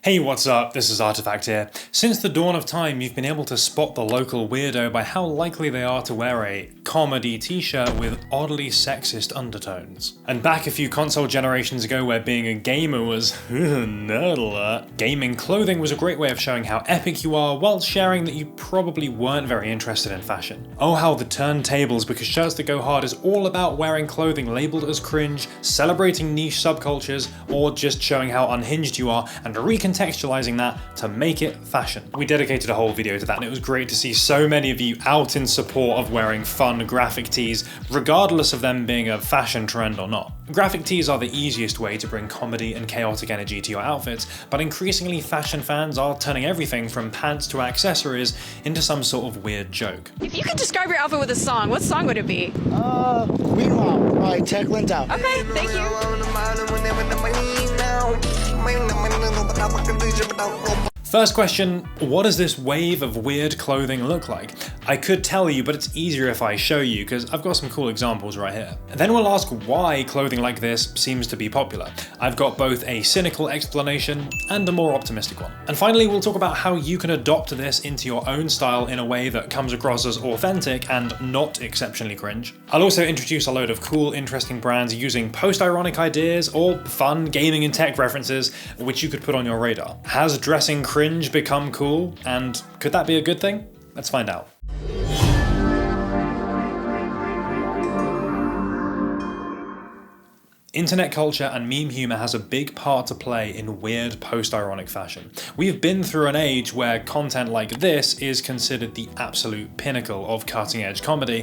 Hey, what's up? This is Artifact here. Since the dawn of time, you've been able to spot the local weirdo by how likely they are to wear a comedy t-shirt with oddly sexist undertones. And back a few console generations ago where being a gamer was nerd alert, gaming clothing was a great way of showing how epic you are while sharing that you probably weren't very interested in fashion. Oh, how the turntables, because Shirts That Go Hard is all about wearing clothing labelled as cringe, celebrating niche subcultures, or just showing how unhinged you are and recontextualizing that to make it fashion. We dedicated a whole video to that and it was great to see so many of you out in support of wearing fun graphic tees, regardless of them being a fashion trend or not. Graphic tees are the easiest way to bring comedy and chaotic energy to your outfits, but increasingly fashion fans are turning everything from pants to accessories into some sort of weird joke. If you could describe your outfit with a song, what song would it be? Meanwhile, by Tech Lintow. Okay, thank you. First question, what does this wave of weird clothing look like? I could tell you, but it's easier if I show you because I've got some cool examples right here. And then we'll ask why clothing like this seems to be popular. I've got both a cynical explanation and a more optimistic one. And finally, we'll talk about how you can adopt this into your own style in a way that comes across as authentic and not exceptionally cringe. I'll also introduce a load of cool, interesting brands using post-ironic ideas or fun gaming and tech references, which you could put on your radar. Has dressing cringe become cool? And could that be a good thing? Let's find out. Internet culture and meme humor has a big part to play in weird post-ironic fashion. We've been through an age where content like this is considered the absolute pinnacle of cutting-edge comedy.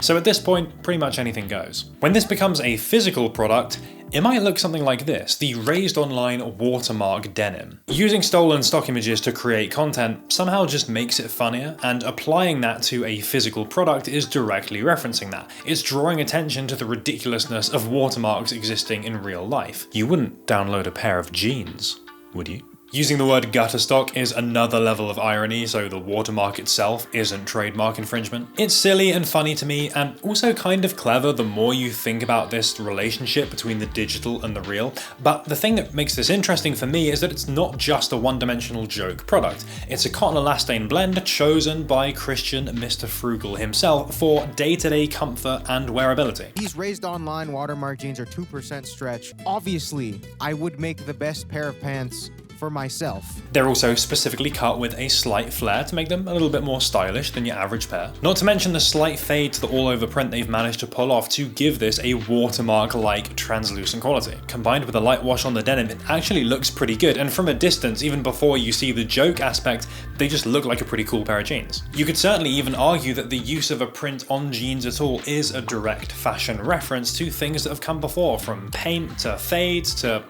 So at this point, pretty much anything goes. When this becomes a physical product, it might look something like this, the raised.online watermark denim. Using stolen stock images to create content somehow just makes it funnier, and applying that to a physical product is directly referencing that. It's drawing attention to the ridiculousness of watermarks existing in real life. You wouldn't download a pair of jeans, would you? Using the word gutter stock is another level of irony, so the watermark itself isn't trademark infringement. It's silly and funny to me, and also kind of clever the more you think about this relationship between the digital and the real. But the thing that makes this interesting for me is that it's not just a one-dimensional joke product. It's a cotton elastane blend chosen by Christian Mr. Frugal himself for day-to-day comfort and wearability. These raised online watermark jeans are 2% stretch. Obviously, I would make the best pair of pants for myself. They're also specifically cut with a slight flare to make them a little bit more stylish than your average pair. Not to mention the slight fade to the all-over print they've managed to pull off to give this a watermark-like translucent quality. Combined with a light wash on the denim, it actually looks pretty good, and from a distance, even before you see the joke aspect, they just look like a pretty cool pair of jeans. You could certainly even argue that the use of a print on jeans at all is a direct fashion reference to things that have come before, from paint to fades to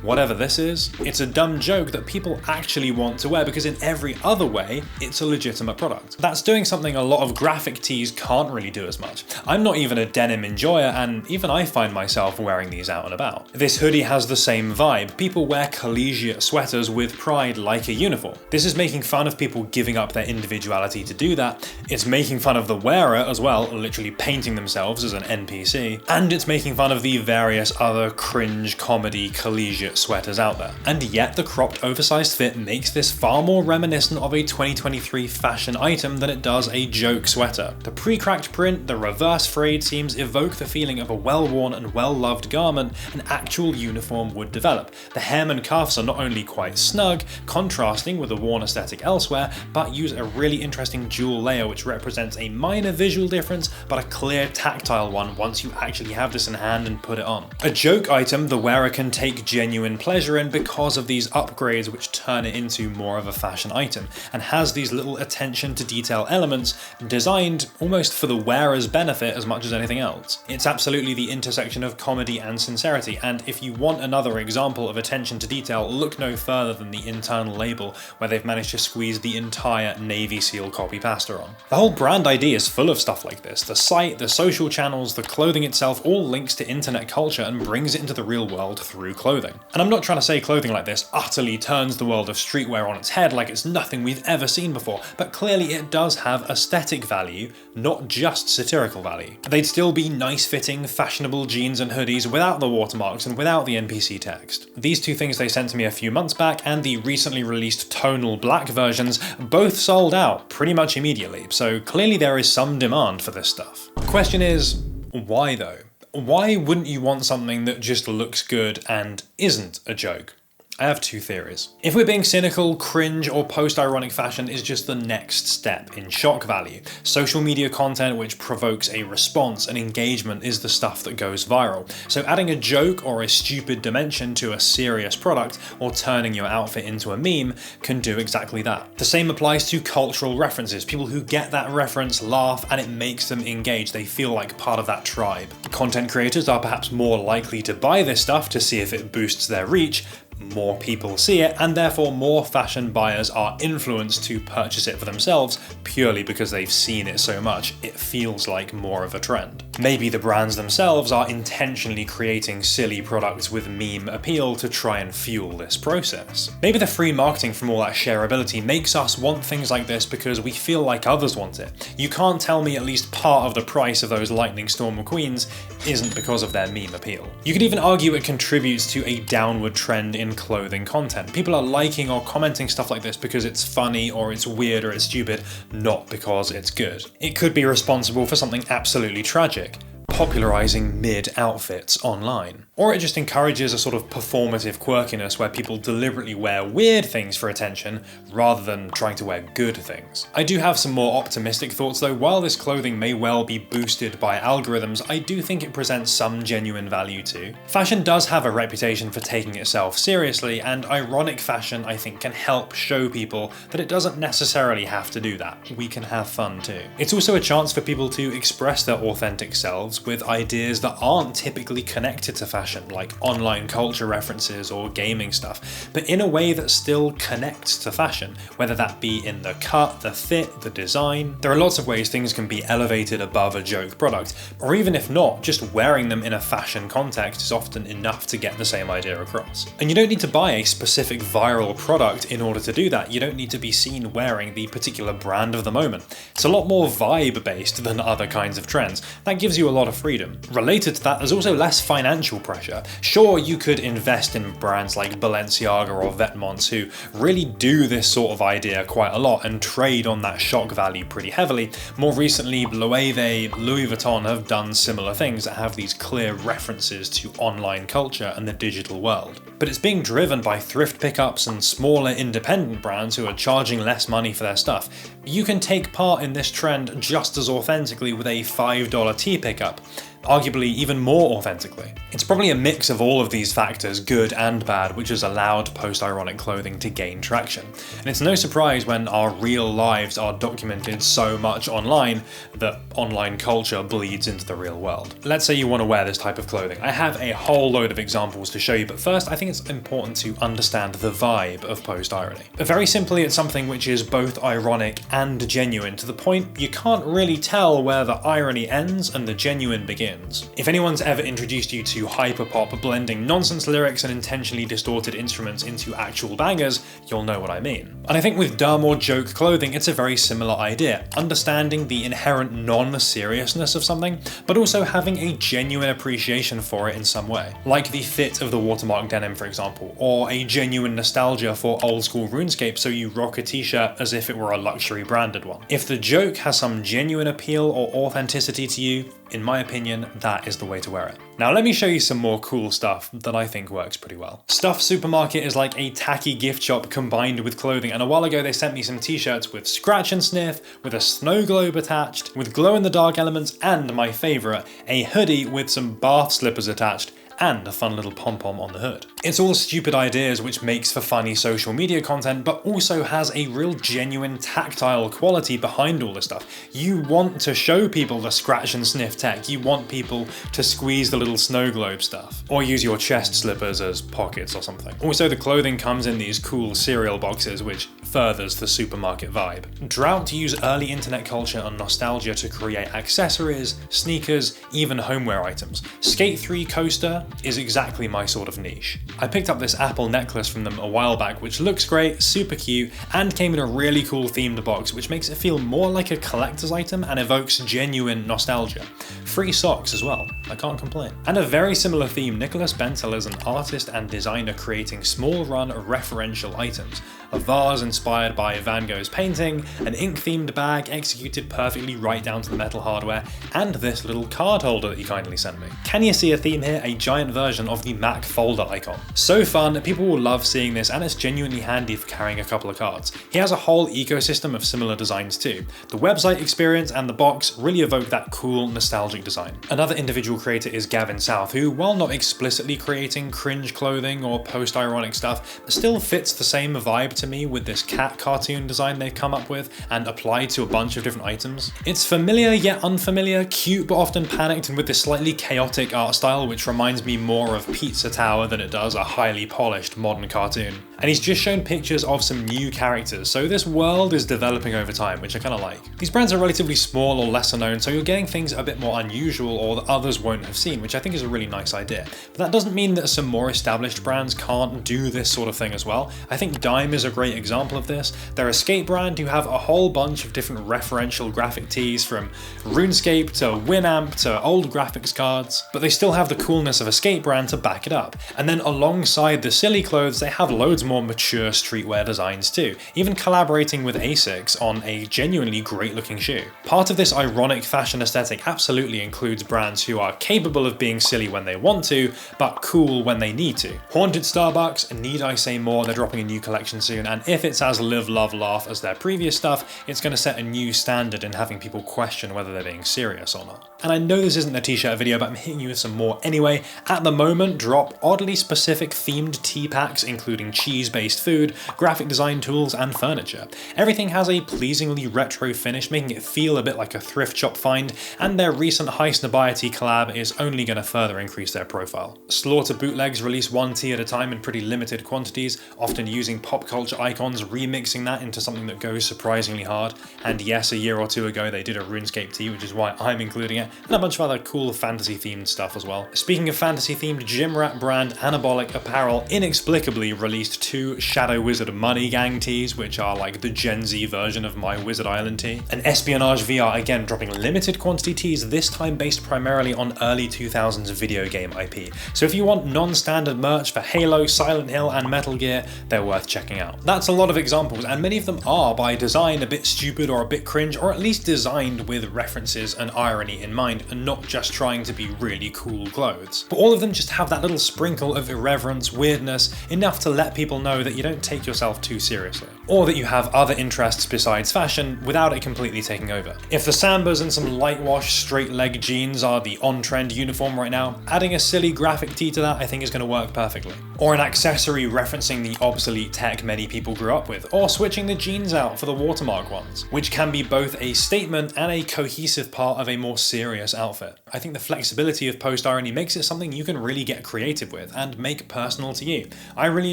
whatever this is. It's a dumb joke that people actually want to wear because in every other way, it's a legitimate product. That's doing something a lot of graphic tees can't really do as much. I'm not even a denim enjoyer, and even I find myself wearing these out and about. This hoodie has the same vibe. People wear collegiate sweaters with pride like a uniform. This is making fun of people giving up their individuality to do that. It's making fun of the wearer as well, literally painting themselves as an NPC. And it's making fun of the various other cringe comedy collegiate sweaters out there. And yet the cropped oversized fit makes this far more reminiscent of a 2023 fashion item than it does a joke sweater. The pre-cracked print, the reverse frayed seams evoke the feeling of a well-worn and well-loved garment an actual uniform would develop. The hem and cuffs are not only quite snug, contrasting with the worn aesthetic elsewhere, but use a really interesting dual layer which represents a minor visual difference but a clear tactile one once you actually have this in hand and put it on. A joke item the wearer can take genuine pleasure in because of these upgrades which turn it into more of a fashion item, and has these little attention to detail elements designed almost for the wearer's benefit as much as anything else. It's absolutely the intersection of comedy and sincerity, and if you want another example of attention to detail, look no further than the internal label where they've managed to squeeze the entire Navy SEAL copy pasta on. The whole brand idea is full of stuff like this. The site, the social channels, the clothing itself all links to internet culture and brings it into the real world through clothing. And I'm not trying to say clothing like this utterly turns the world of streetwear on its head like it's nothing we've ever seen before, but clearly it does have aesthetic value, not just satirical value. They'd still be nice fitting, fashionable jeans and hoodies without the watermarks and without the NPC text. These two things they sent to me a few months back and the recently released tonal black versions both sold out pretty much immediately, so clearly there is some demand for this stuff. Question is, why though? Why wouldn't you want something that just looks good and isn't a joke? I have two theories. If we're being cynical, cringe or post-ironic fashion is just the next step in shock value. Social media content which provokes a response and engagement is the stuff that goes viral. So adding a joke or a stupid dimension to a serious product or turning your outfit into a meme can do exactly that. The same applies to cultural references. People who get that reference laugh and it makes them engage. They feel like part of that tribe. Content creators are perhaps more likely to buy this stuff to see if it boosts their reach. More people see it, and therefore more fashion buyers are influenced to purchase it for themselves purely because they've seen it so much, it feels like more of a trend. Maybe the brands themselves are intentionally creating silly products with meme appeal to try and fuel this process. Maybe the free marketing from all that shareability makes us want things like this because we feel like others want it. You can't tell me at least part of the price of those Lightning Storm McQueens isn't because of their meme appeal. You could even argue it contributes to a downward trend in clothing content. People are liking or commenting stuff like this because it's funny or it's weird or it's stupid, not because it's good. It could be responsible for something absolutely tragic, popularizing mid outfits online. Or it just encourages a sort of performative quirkiness where people deliberately wear weird things for attention rather than trying to wear good things. I do have some more optimistic thoughts though. While this clothing may well be boosted by algorithms, I do think it presents some genuine value too. Fashion does have a reputation for taking itself seriously, and ironic fashion I think can help show people that it doesn't necessarily have to do that. We can have fun too. It's also a chance for people to express their authentic selves with ideas that aren't typically connected to fashion, like online culture references or gaming stuff, but in a way that still connects to fashion, whether that be in the cut, the fit, the design. There are lots of ways things can be elevated above a joke product, or even if not, just wearing them in a fashion context is often enough to get the same idea across. And you don't need to buy a specific viral product in order to do that. You don't need to be seen wearing the particular brand of the moment. It's a lot more vibe based than other kinds of trends. That gives you a lot of freedom. Related to that, there's also less financial pressure. Sure, you could invest in brands like Balenciaga or Vetements who really do this sort of idea quite a lot and trade on that shock value pretty heavily. More recently, Loewe, Louis Vuitton have done similar things that have these clear references to online culture and the digital world. But it's being driven by thrift pickups and smaller independent brands who are charging less money for their stuff. You can take part in this trend just as authentically with a $5 tee pickup, arguably even more authentically. It's probably a mix of all of these factors, good and bad, which has allowed post-ironic clothing to gain traction. And it's no surprise when our real lives are documented so much online that online culture bleeds into the real world. Let's say you want to wear this type of clothing. I have a whole load of examples to show you, but first I think it's important to understand the vibe of post-irony. Very simply, it's something which is both ironic and genuine, to the point you can't really tell where the irony ends and the genuine begins. If anyone's ever introduced you to hyperpop blending nonsense lyrics and intentionally distorted instruments into actual bangers, you'll know what I mean. And I think with dumb or joke clothing, it's a very similar idea, understanding the inherent non-seriousness of something, but also having a genuine appreciation for it in some way. Like the fit of the watermark denim, for example, or a genuine nostalgia for old school RuneScape, so you rock a t-shirt as if it were a luxury branded one. If the joke has some genuine appeal or authenticity to you, in my opinion, that is the way to wear it. Now let me show you some more cool stuff that I think works pretty well. Ssstufff Supermarket is like a tacky gift shop combined with clothing, and a while ago they sent me some t-shirts with scratch and sniff, with a snow globe attached, with glow-in-the-dark elements, and my favourite, a hoodie with some bath slippers attached, and a fun little pom-pom on the hood. It's all stupid ideas which makes for funny social media content, but also has a real genuine tactile quality behind all this stuff. You want to show people the scratch and sniff tech, you want people to squeeze the little snow globe stuff, or use your chest slippers as pockets or something. Also, the clothing comes in these cool cereal boxes which furthers the supermarket vibe. Drought used early internet culture and nostalgia to create accessories, sneakers, even homeware items. Skate 3 coaster is exactly my sort of niche. I picked up this Apple necklace from them a while back, which looks great, super cute, and came in a really cool themed box, which makes it feel more like a collector's item and evokes genuine nostalgia. Free socks as well, I can't complain. And a very similar theme, Nik Bentel is an artist and designer creating small run referential items. A vase inspired by Van Gogh's painting, an ink-themed bag executed perfectly right down to the metal hardware, and this little card holder that he kindly sent me. Can you see a theme here? A giant version of the Mac folder icon. So fun, people will love seeing this, and it's genuinely handy for carrying a couple of cards. He has a whole ecosystem of similar designs too. The website experience and the box really evoke that cool, nostalgic design. Another individual creator is Gavin South, who, while not explicitly creating cringe clothing or post-ironic stuff, still fits the same vibe to me with this cat cartoon design they've come up with and applied to a bunch of different items. It's familiar yet unfamiliar, cute but often panicked, and with this slightly chaotic art style which reminds me more of Pizza Tower than it does a highly polished modern cartoon. And he's just shown pictures of some new characters, so this world is developing over time, which I kind of like. These brands are relatively small or lesser known, so you're getting things a bit more unusual or that others won't have seen, which I think is a really nice idea. But that doesn't mean that some more established brands can't do this sort of thing as well. I think Dime is a great example of this. They're a skate brand who have a whole bunch of different referential graphic tees, from RuneScape to Winamp to old graphics cards, but they still have the coolness of a skate brand to back it up. And then alongside the silly clothes, they have loads more mature streetwear designs too, even collaborating with Asics on a genuinely great looking shoe. Part of this ironic fashion aesthetic absolutely includes brands who are capable of being silly when they want to, but cool when they need to. Haunted Starbucks, need I say more, they're dropping a new collection soon, and if it's as live, love, laugh as their previous stuff, it's going to set a new standard in having people question whether they're being serious or not. And I know this isn't a t-shirt video, but I'm hitting you with some more anyway. At the moment, drop oddly specific themed tea packs, including cheese-based food, graphic design tools, and furniture. Everything has a pleasingly retro finish, making it feel a bit like a thrift shop find, and their recent High Snobiety collab is only going to further increase their profile. Slaughter Bootlegs release one tea at a time in pretty limited quantities, often using pop culture icons, remixing that into something that goes surprisingly hard. And yes, a year or two ago they did a RuneScape tea, which is why I'm including it, and a bunch of other cool fantasy themed stuff as well. Speaking of fantasy themed, gym rat brand Anabolic Apparel inexplicably released two Shadow Wizard Money Gang tees, which are like the Gen Z version of my Wizard Island tee. And EspionageVR again dropping limited quantity tees, this time based primarily on early 2000s video game IP. So if you want non-standard merch for Halo, Silent Hill, and Metal Gear, they're worth checking out. That's a lot of examples, and many of them are by design a bit stupid or a bit cringe, or at least designed with references and irony in mind, and not just trying to be really cool clothes. But all of them just have that little sprinkle of irreverence, weirdness, enough to let people know that you don't take yourself too seriously, or that you have other interests besides fashion without it completely taking over. If the Sambas and some light wash straight leg jeans are the on-trend uniform right now, adding a silly graphic tee to that I think is going to work perfectly. Or an accessory referencing the obsolete tech many people grew up with, or switching the jeans out for the watermark ones, which can be both a statement and a cohesive part of a more serious outfit. I think the flexibility of post-irony makes it something you can really get creative with and make personal to you. I really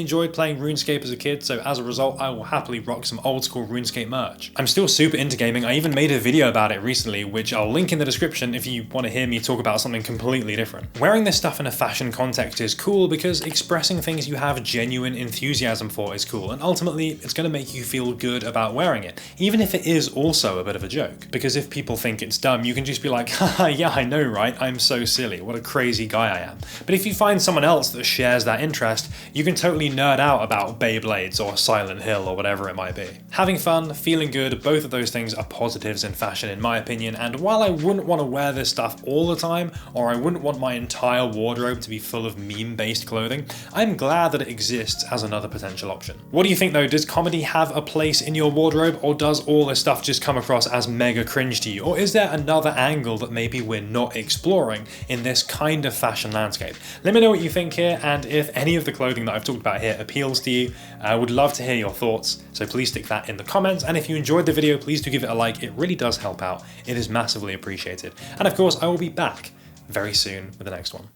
enjoyed playing RuneScape as a kid, so as a result I will happily rock some old school RuneScape merch. I'm still super into gaming. I even made a video about it recently, which I'll link in the description if you want to hear me talk about something completely different. Wearing this stuff in a fashion context is cool because expressing things you have genuine enthusiasm for is cool, and ultimately it's going to make you feel good about wearing it, even if it is also a bit of a joke. Because if people think it's dumb, you can just be like, haha, yeah, I know, right? I'm so silly. What a crazy guy I am. But if you find someone else that shares that interest, you can totally nerd out about Beyblades or Silent Hill or whatever it might be. Having fun, feeling good, both of those things are positives in fashion in my opinion, and while I wouldn't want to wear this stuff all the time, or I wouldn't want my entire wardrobe to be full of meme-based clothing, I'm glad that it exists as another potential option. What do you think though? Does comedy have a place in your wardrobe, or does all this stuff just come across as mega cringe to you? Or is there another angle that maybe we're not exploring in this kind of fashion landscape? Let me know what you think here, and if any of the clothing that I've talked about here appeals to you. I would love to hear your thoughts, so please stick that in the comments, and if you enjoyed the video, please do give it a like. It really does help out. It is massively appreciated. And of course, I will be back very soon with the next one.